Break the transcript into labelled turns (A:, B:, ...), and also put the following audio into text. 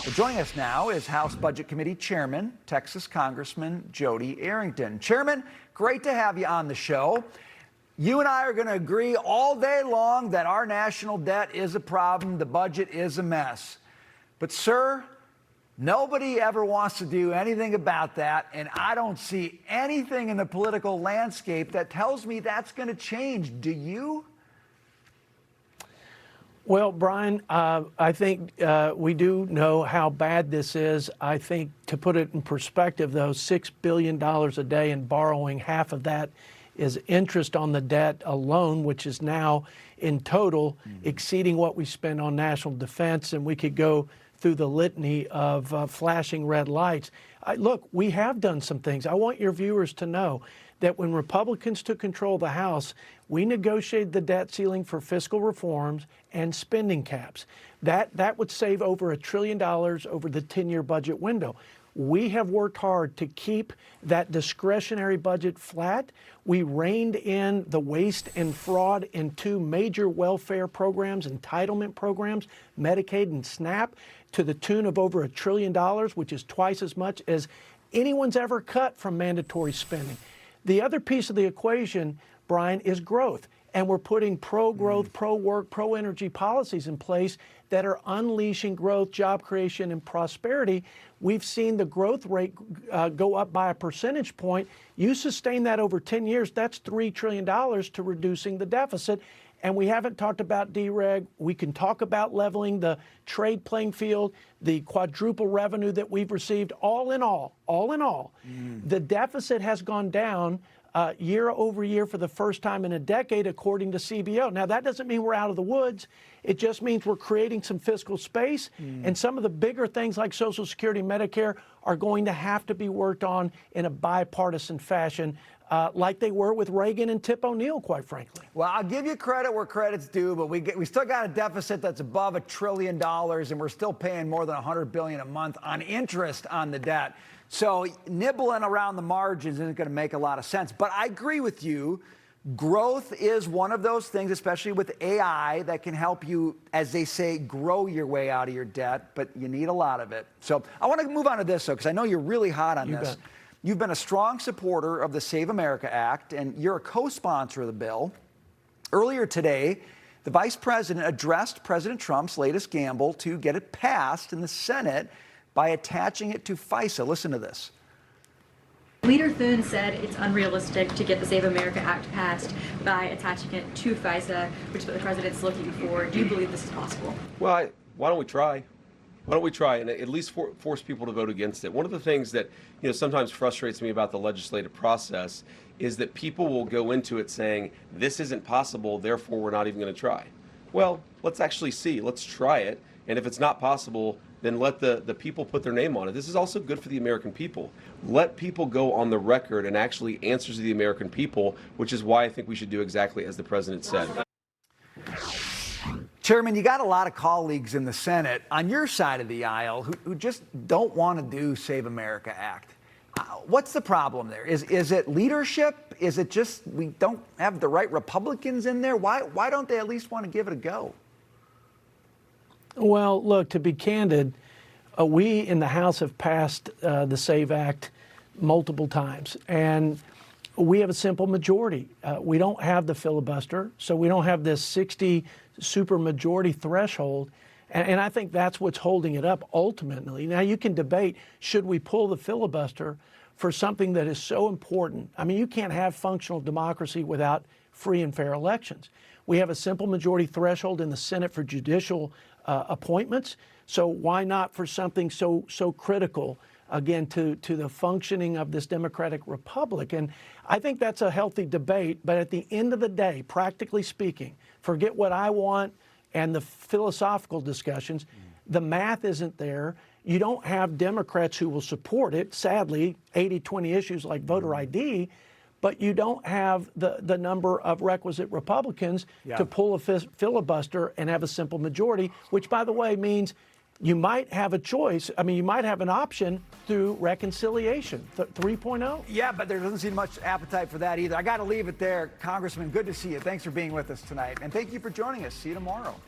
A: Well, joining us now is House Budget Committee Chairman, Texas Congressman Jodey Arrington. Chairman, great to have you on the show. You and I are going to agree all day long that our national debt is a problem, the budget is a mess. But, sir, nobody ever wants to do anything about that, and I don't see anything in the political landscape that tells me that's going to change. Do you?
B: Well, Brian, I think we do know how bad this is. I think, to put it in perspective, though, $6 billion a day in borrowing, half of that is interest on the debt alone, which is now in total exceeding what we spend on national defense, and we could go through the litany of flashing red lights. Look, we have done some things. I want your viewers to know that when Republicans took control of the House, we negotiated the debt ceiling for fiscal reforms and spending caps. That would save over $1 trillion over the 10-year budget window. We have worked hard to keep that discretionary budget flat. We reined in the waste and fraud in two major welfare programs, entitlement programs, Medicaid and SNAP, to the tune of over $1 trillion, which is twice as much as anyone's ever cut from mandatory spending. The other piece of the equation, Brian, is growth. And we're putting pro-growth, pro-work, pro-energy policies in place that are unleashing growth, job creation, and prosperity. We've seen the growth rate go up by a percentage point. You sustain that over 10 years, that's $3 trillion to reducing the deficit. And we haven't talked about dereg. We can talk about leveling the trade playing field, the quadruple revenue that we've received. All in all, the deficit has gone down year over year for the first time in a decade, according to CBO. Now, that doesn't mean we're out of the woods. It just means we're creating some fiscal space. And some of the bigger things like Social Security and Medicare are going to have to be worked on in a bipartisan fashion, like they were with Reagan and Tip O'Neill, quite frankly.
A: Well, I'll give you credit where credit's due, but we still got a deficit that's above $1 trillion, and we're still paying more than $100 billion a month on interest on the debt. So nibbling around the margins isn't going to make a lot of sense. But I agree with you. Growth is one of those things, especially with AI, that can help you, as they say, grow your way out of your debt, but you need a lot of it. So I want to move on to this, though, because I know you're really hot on this. You've been a strong supporter of the Save America Act, and you're a co-sponsor of the bill. Earlier today, the vice president addressed President Trump's latest gamble to get it passed in the Senate by attaching it to FISA. Listen to this.
C: Leader Thune said it's unrealistic to get the Save America Act passed by attaching it to FISA, which is what the president's looking for. Do you believe this is possible?
D: Well, why don't we try? Why don't we try and at least force people to vote against it? One of the things that sometimes frustrates me about the legislative process is that people will go into it saying, this isn't possible, therefore we're not even going to try. Well, let's actually see. Let's try it. And if it's not possible, then let the people put their name on it. This is also good for the American people. Let people go on the record and actually answer to the American people, which is why I think we should do exactly as the president said.
A: Chairman, you got a lot of colleagues in the Senate on your side of the aisle who just don't want to do Save America Act. What's the problem there? Is it leadership? Is it just we don't have the right Republicans in there? Why don't they at least want to give it a go?
B: Well, look, to be candid, we in the House have passed the SAVE Act multiple times, and we have a simple majority. We don't have the filibuster, so we don't have this 60 supermajority threshold, and I think that's what's holding it up ultimately. Now, you can debate, should we pull the filibuster for something that is so important? I mean, you can't have functional democracy without free and fair elections. We have a simple majority threshold in the Senate for judicial appointments, so why not for something so critical, again, to the functioning of this democratic republic? And I think that's a healthy debate, but at the end of the day, practically speaking, forget what I want and the philosophical discussions, the math isn't there. You don't have Democrats who will support it, sadly, 80-20 issues like voter ID, but you don't have the number of requisite Republicans to pull a filibuster and have a simple majority, which, by the way, means you might have a choice. I mean, you might have an option through reconciliation 3.0.
A: Yeah, but there doesn't seem much appetite for that either. I got to leave it there. Congressman, good to see you. Thanks for being with us tonight. And thank you for joining us. See you tomorrow.